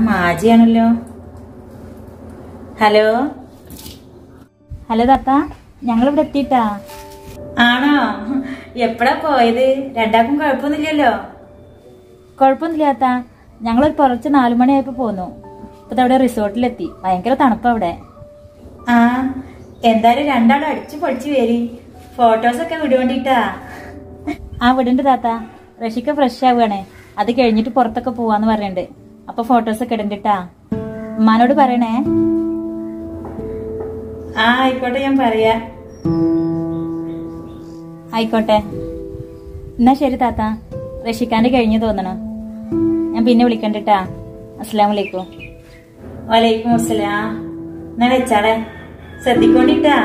മാജിയാണല്ലോ. Hello hello താത്ത, ഞങ്ങളിവിടെ എത്തിയിട്ടാ. ആണോ? എപ്പോഴാ പോയത്? രണ്ടാൾക്കും കുഴപ്പമൊന്നുമില്ലല്ലോ? കുഴപ്പമൊന്നുമില്ല താത്ത, ഞങ്ങളൊരു പുറച്ച് 4 മണിയായപ്പോ പോന്നു. ഇപ്പൊ അവിടെ റിസോർട്ടിലെത്തി. ഭയങ്കര തണുപ്പാ അവിടെ. ആ, എന്തായാലും രണ്ടാളും അടിച്ചു പൊളിച്ചു വരി. ഫോട്ടോസൊക്കെ വിടുവേണ്ടിട്ടാ. ആ വിടണ്ട് താത്ത. റഷിക്ക ഫ്രഷ് ആവുകയാണേ, അത് കഴിഞ്ഞിട്ട് പുറത്തൊക്കെ പോവാന്ന് പറഞ്ഞിട്ടുണ്ട്. അപ്പൊ ഫോട്ടോസൊക്കെ ഇടണ്ടിട്ടാ. ഉമ്മാനോട് പറയണേ. ആ ആയിക്കോട്ടെ, ഞാൻ പറയാ. ആയിക്കോട്ടെ, എന്നാ ശരി താത്ത. റഷിക്കാന്റെ കഴിഞ്ഞു തോന്നണം. ഞാൻ പിന്നെ വിളിക്കണ്ടിട്ടാ. അസ്സലാമലൈക്കും. വലൈക്കും അസ്സലാം. എന്നാ വെച്ചാളെ, ശ്രദ്ധിക്കോണ്ടിട്ടാ.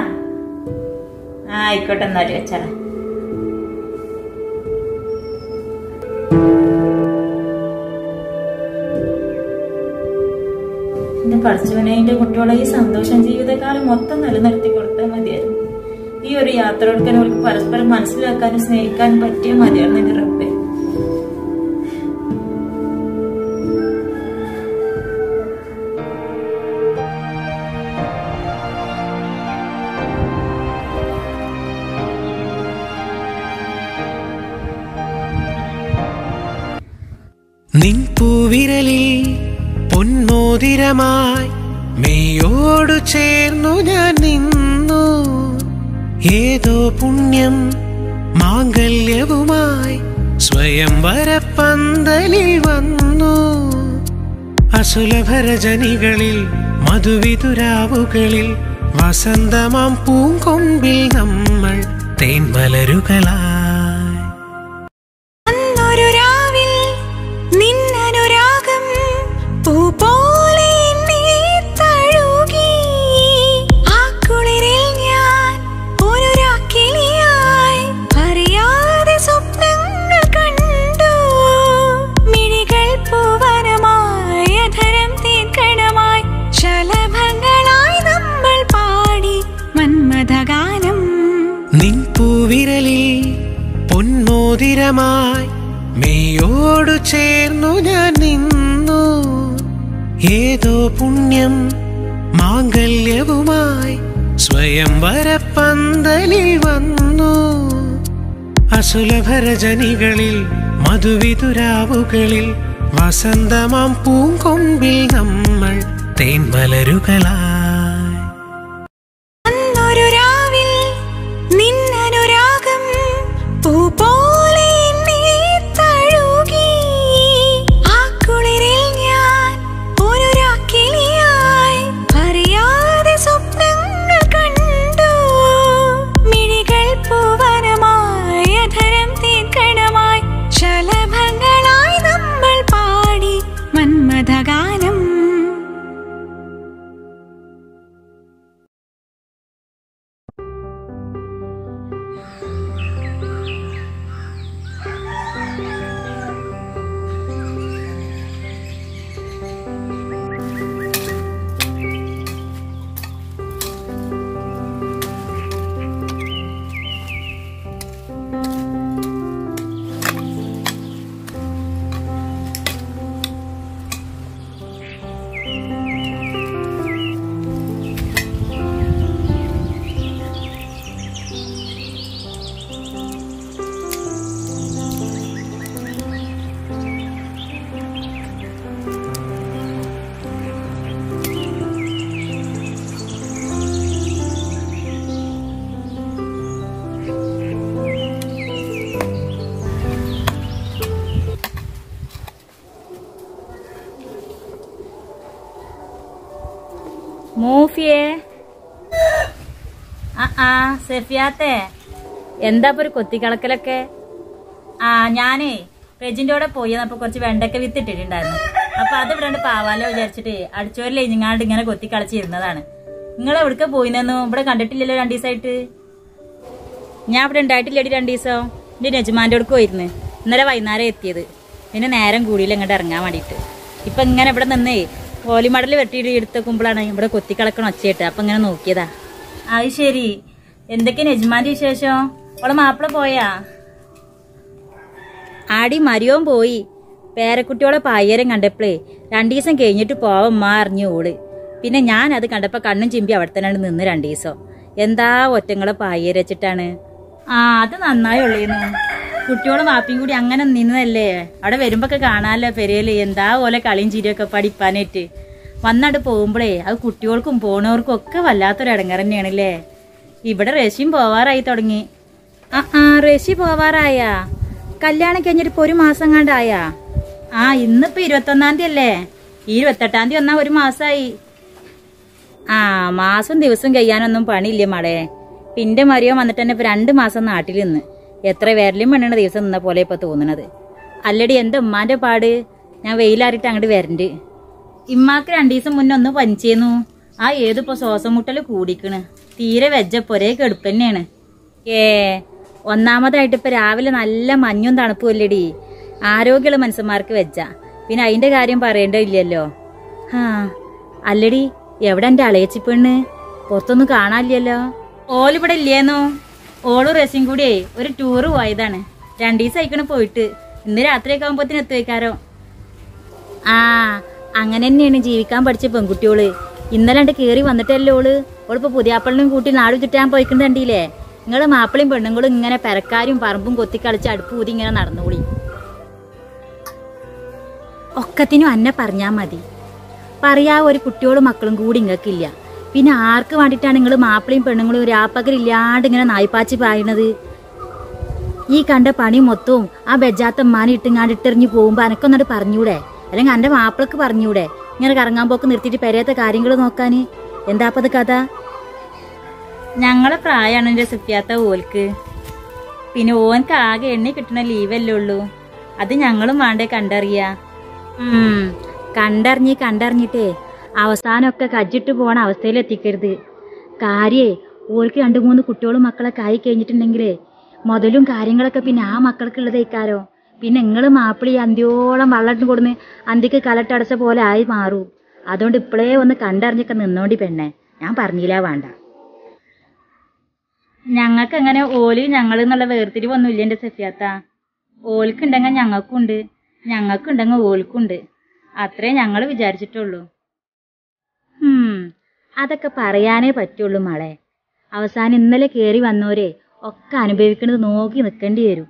ആ ആയിക്കോട്ടെ, എന്നാലും വെച്ചാളെ. എന്റെ പഠിച്ചവനെ, എന്റെ കുട്ടികളെ ഈ സന്തോഷം ജീവിതകാലം മൊത്തം നിലനിർത്തി കൊടുത്താൽ മതിയായിരുന്നു. ഈ ഒരു യാത്ര എടുക്കാൻ അവർക്ക് പരസ്പരം മനസ്സിലാക്കാനും സ്നേഹിക്കാനും പറ്റിയ മതിയായിരുന്നു എന്റെ റബ്ബേ. നിൻ പൂവിരലിൽ പൊന്മോതിരമായി മെയ്യോടു ചേർന്നു ഞാൻ നിന്നു. ഏതോ പുണ്യം മാംഗല്യവുമായി സ്വയംവരപ്പന്തലിൽ വന്നു. അസുലഭരജനികളിൽ മധുവിതുരാവുകളിൽ വസന്തമാം പൂങ്കൊമ്പിൽ നമ്മൾ തേൻമലരുകളായി. നിൻ പൂവിരലിൽ പൊന്മോതിരമായി മെയ്യോടു ചേർന്നു ഞാൻ നിന്നു. ഏതോ പുണ്യം മാംഗല്യവുമായി സ്വയംവരപ്പന്തലിൽ വന്നു. അസുലഭരജനികളിൽ മധുവിതുരാവുകളിൽ വസന്തമാം പൂങ്കൊമ്പിൽ നമ്മൾ തേൻമലരുകളായി. മൂഫിയേ, സെഫിയാത്തെ, എന്താ ഒരു കൊത്തിക്കളക്കലൊക്കെ? ഞാനേ റെജിന്റെ കൂടെ പോയി അപ്പൊ കുറച്ച് വെണ്ടക്ക വിത്തിട്ടിട്ടുണ്ടായിരുന്നു. അപ്പൊ അത് ഇവിടെ പാവാലോ വിചാരിച്ചിട്ട് അടിച്ചോരിൽ ഇഞ്ഞാണ്ട് ഇങ്ങനെ കൊത്തിക്കളച്ചിരുന്നതാണ്. നിങ്ങൾ എവിടേക്ക് പോയിന്നു? ഇവിടെ കണ്ടിട്ടില്ലല്ലോ 2 ദിവസമായിട്ട്. ഞാൻ ഇവിടെ ഉണ്ടായിട്ടില്ലടി 2 ദിവസം. എന്റെ നെജ്മാന്റെ അടുക്ക് പോയിരുന്നു. ഇന്നലെ വൈകുന്നേരം എത്തിയത്. പിന്നെ നേരം കൂടിയില്ല ഇങ്ങോട്ട് ഇറങ്ങാൻ വേണ്ടിയിട്ട്. ഇപ്പൊ ഇങ്ങനെ ഇവിടെ നിന്നേ ഓലിമടൽ വെട്ടിയിട്ട് എടുത്തേക്കുമ്പോഴാണ് ഇവിടെ കൊത്തിക്കളക്കണ ഒച്ചയിട്ട്. അപ്പൊ ഇങ്ങനെ നോക്കിയതാ. അത് ശരി. എന്തൊക്കെ നെജ്മാന്റെ വിശേഷം? അവളെ മാപ്പിള പോയാ? ആടി മരിയോൻ പോയി. പേരക്കുട്ടിയോളെ പായ്യരം കണ്ടപ്പോഴേ 2 ദിവസം കഴിഞ്ഞിട്ട് പോവമ്മ അറിഞ്ഞു ഓള്. പിന്നെ ഞാൻ അത് കണ്ടപ്പോൾ കണ്ണും ചിമ്പി അവിടെ തന്നെ നിന്ന് 2 ദിവസം. എന്താ ഒറ്റങ്ങളെ പായ്യര വെച്ചിട്ടാണ്. അത് നന്നായുള്ളേന്നു. കുട്ടിയോളും വാപ്പിയും കൂടി അങ്ങനെ നിന്നതല്ലേ. അവിടെ വരുമ്പോഴൊക്കെ കാണാമല്ലോ പെരയില് എന്താ പോലെ കളിയും ചിരിയൊക്കെ പഠിപ്പാനായിട്ട്. വന്നവിടെ പോകുമ്പോഴേ അത് കുട്ടികൾക്കും പോണവർക്കും ഒക്കെ വല്ലാത്തൊരു ഇടങ്ങേറ് തന്നെയാണല്ലേ. ഇവിടെ റഷ്യയും പോവാറായി തുടങ്ങി. റഷ്യ പോവാറായാ? കല്യാണം കഴിഞ്ഞിട്ട് ഇപ്പോൾ 1 മാസം കണ്ടായാ? ഇന്നിപ്പോൾ 21-ാം തീയതി അല്ലേ? ഈ 28-ാം തീയതി വന്നാൽ 1 മാസമായി. മാസം ദിവസം കഴിയാനൊന്നും പണിയില്ലേ മളെ. പിന്നെ മരിയോ വന്നിട്ട് തന്നെ ഇപ്പൊ 2 മാസം നാട്ടിൽ നിന്ന് എത്ര വിരലും മണ്ണണ ദിവസം നിന്ന പോലെ ഇപ്പൊ തോന്നണത്. അല്ലടി എന്റെ ഉമ്മാന്റെ പാട്? ഞാൻ വെയിലാറിട്ട് അങ്ങോട്ട് വരണ്ട്. ഇമ്മാക്ക് 2 ദിവസം മുന്നേ ഒന്ന് പനിച്ചേന്നു. ഏതിപ്പോ ശ്വാസം മുട്ടല് കൂടിക്കണ്. തീരെ വെജപ്പൊരേ കെടുപ്പ് തന്നെയാണ്. ഒന്നാമതായിട്ട് ഇപ്പൊ രാവിലെ നല്ല മഞ്ഞും തണുപ്പും അല്ലേടി. ആരോഗ്യമുള്ള മനുഷ്യന്മാർക്ക് വെജ. പിന്നെ അതിന്റെ കാര്യം പറയേണ്ടതില്ലല്ലോ. അല്ലടി എവിടെ എന്റെ അളയച്ചി പെണ്ണ്? പുറത്തൊന്നും കാണാനില്ലല്ലോ. ഓലിവിടെ ഇല്ലേന്നോ? ഓളും റസിയും കൂടിയേ ഒരു ടൂറ് പോയതാണ്. 2 ദിവസം ആയിക്കണ് പോയിട്ട്. ഇന്ന് രാത്രിയൊക്കെ ആകുമ്പോഴത്തേന് എത്തുവയ്ക്കാരോ. അങ്ങനെ തന്നെയാണ് ജീവിക്കാൻ പഠിച്ച പെൺകുട്ടിയോള്. ഇന്നലെ കയറി വന്നിട്ടല്ലേ ഓളിപ്പോ പുതിയാപ്പളിനും കൂട്ടി നാട് ചുറ്റാൻ പോയിക്കുന്നത് കണ്ടില്ലേ? നിങ്ങള് മാപ്പിളയും പെണ്ണുങ്ങളും ഇങ്ങനെ പെരക്കാരും പറമ്പും കൊത്തിക്കളിച്ച് അടുപ്പ് ഊതി ഇങ്ങനെ നടന്നുകൂടി. ഒക്കത്തിനും അന്നെ പറഞ്ഞാ മതി. പറയാ ഒരു കുട്ടിയോളും മക്കളും കൂടി ഇങ്ങക്കില്ല. പിന്നെ ആർക്ക് വേണ്ടിയിട്ടാണ് നിങ്ങൾ മാപ്പിളയും പെണ്ണുങ്ങളും രാപ്പകലില്ലാണ്ട് ഇങ്ങനെ നായ്പാച്ചി പായണത്? ഈ കണ്ട പണി മൊത്തവും ബെജാത്ത മാനി ഇട്ടിങ്ങാണ്ട് ഇട്ടെറിഞ്ഞു പോകുമ്പോ എനക്കൊന്നോട് പറഞ്ഞൂടെ? അല്ലെങ്കിൽ എന്റെ മാപ്പിളക്ക് പറഞ്ഞൂടെ ഇങ്ങനെ കറങ്ങാൻ പോക്ക് നിർത്തിയിട്ട് പെരയത്തെ കാര്യങ്ങൾ നോക്കാന്? എന്താപ്പത് കഥ? ഞങ്ങളെ പ്രായമാണ് എന്റെ സുഫിയാത്ത ഓൽക്ക്. പിന്നെ ഓൻക്ക് ആകെ എണ്ണി കിട്ടണ ലീവല്ലേ ഉള്ളൂ. അത് ഞങ്ങളും വേണ്ടേ കണ്ടറിയാ. കണ്ടറിഞ്ഞിട്ടേ അവസാനമൊക്കെ കജ്ജിട്ട് പോണ അവസ്ഥയിലെത്തിക്കരുത്. കാര്യേ ഓൾക്ക് 2-3 കുട്ടികളും മക്കളൊക്കെ ആയി കഴിഞ്ഞിട്ടുണ്ടെങ്കിലേ മുതലും കാര്യങ്ങളൊക്കെ പിന്നെ മക്കൾക്കുള്ളതേക്കാരോ. പിന്നെ നിങ്ങള് മാപ്പിളി അന്ത്യോളം വള്ളം കൊടുന്ന് അന്തിക്ക് കലട്ടടച്ച പോലെ ആയി മാറൂ. അതുകൊണ്ട് ഇപ്പോഴേ ഒന്ന് കണ്ടറിഞ്ഞൊക്കെ നിന്നോണ്ടി പെണ്ണെ. ഞാൻ പറഞ്ഞില്ല വേണ്ട. ഞങ്ങൾക്ക് അങ്ങനെ ഓല് ഞങ്ങൾ എന്നുള്ള വേർതിരിവൊന്നും ഇല്ല എന്റെ സഫിയാത്ത. ഓൽക്കുണ്ടെങ്കിൽ ഞങ്ങൾക്കുണ്ട്, ഞങ്ങൾക്കുണ്ടെങ്കിൽ ഓൽക്കുണ്ട്. അത്രേ ഞങ്ങൾ വിചാരിച്ചിട്ടുള്ളൂ. അതൊക്കെ പറയാനേ പറ്റുള്ളൂ മളെ. അവസാനം ഇന്നലെ കേറി വന്നോരെ ഒക്കെ അനുഭവിക്കുന്നത് നോക്കി നിൽക്കേണ്ടി വരും.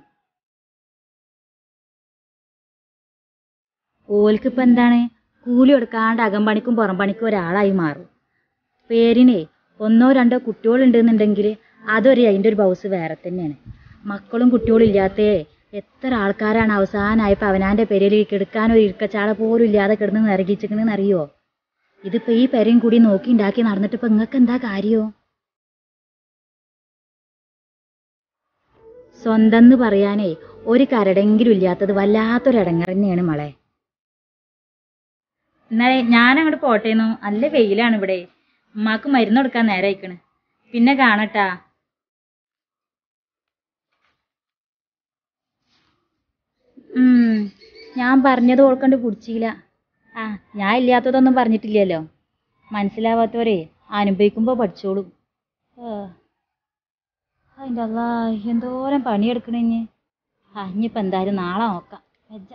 ഓൽക്കിപ്പോ എന്താണ്? കൂലി കൊടുക്കാണ്ട് അകമ്പണിക്കും പുറം പണിക്കും ഒരാളായി മാറും. പേരിനെ 1-2 കുട്ടികളുണ്ടെന്നുണ്ടെങ്കിൽ അതിൻ്റെ ഒരു ബൗസ് വേറെ തന്നെയാണ്. മക്കളും കുട്ടികളും ഇല്ലാത്തേ എത്ര ആൾക്കാരാണ് അവസാനമായപ്പോൾ അവനാന്റെ പെരയിൽ കിടക്കാനൊരു ഇരിക്കച്ചാള പോലും ഇല്ലാതെ കിടന്ന് നിറകിച്ചിക്കണെന്ന് അറിയോ? ഇതിപ്പോ ഈ പെരയും കൂടി നോക്കി ഉണ്ടാക്കി നടന്നിട്ട് ഇപ്പൊ നിങ്ങൾക്ക് എന്താ കാര്യോ? സ്വന്തം എന്ന് പറയാനേ ഒരു കരടെങ്കിലും ഇല്ലാത്തത് വല്ലാത്തൊരിടങ്ങർ തന്നെയാണ് മളെ. എന്നാലേ ഞാനങ്ങോട്ട് പോട്ടേന്നു. നല്ല വെയിലാണ് ഇവിടെ. ഉമ്മാക്ക് മരുന്ന് കൊടുക്കാൻ നേരമായിക്കണ്. പിന്നെ കാണട്ടാ. ഞാൻ പറഞ്ഞത് ഓൾക്കണ്ട് പിടിച്ചില്ല. ഞാൻ ഇല്ലാത്തതൊന്നും പറഞ്ഞിട്ടില്ലല്ലോ. മനസ്സിലാവാത്തവരെ അനുഭവിക്കുമ്പോ പഠിച്ചോളും. അതിൻ്റെ അല്ലാ എന്തോരം പണിയെടുക്കണേ. ഇനിയിപ്പോൾ എന്തായാലും നാളെ നോക്കാം. വെച്ച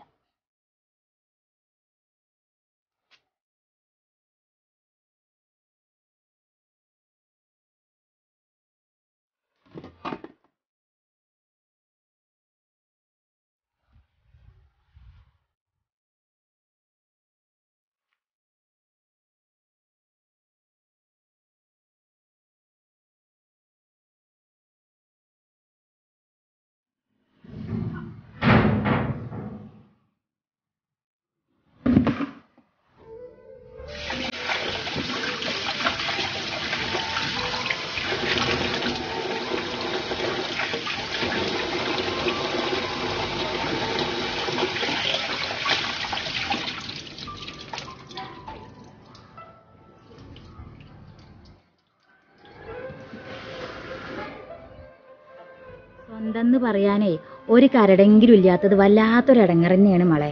സ്വന്തം പറയാനേ ഒരു കരടെങ്കിലും ഇല്ലാത്തത് വല്ലാത്തൊരിടങ്ങർ തന്നെയാണ് മളെ.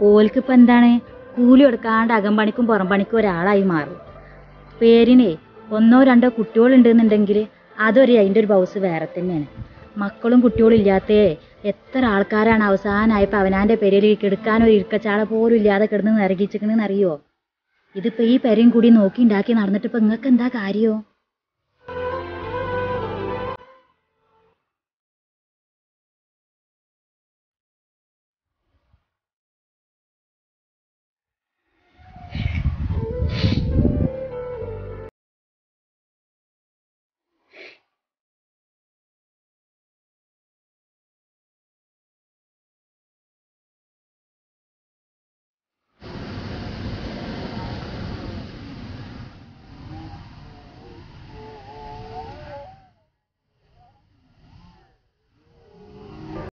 ഓൽക്കിപ്പോ എന്താണ്? കൂലി കൊടുക്കാണ്ട് അകമ്പണിക്കും പുറം പണിക്കും ഒരാളായി മാറും. പേരിനെ 1-2 കുട്ടികളുണ്ടെന്നുണ്ടെങ്കിൽ അതിൻ്റെ ഒരു ബൗസ് വേറെ തന്നെയാണ്. മക്കളും കുട്ടികളും ഇല്ലാത്തേ എത്ര ആൾക്കാരാണ് അവസാനമായപ്പോൾ അവനാൻ്റെ പെരയിൽ കിടക്കാനൊരു ഇരിക്കച്ചാള പോലും ഇല്ലാതെ കിടന്ന് നിറകിച്ചിക്കണെന്ന് അറിയോ? ഇതിപ്പോൾ ഈ പെരയും കൂടി നോക്കി ഉണ്ടാക്കി നടന്നിട്ട് ഇപ്പം നിങ്ങൾക്ക് എന്താ കാര്യമോ?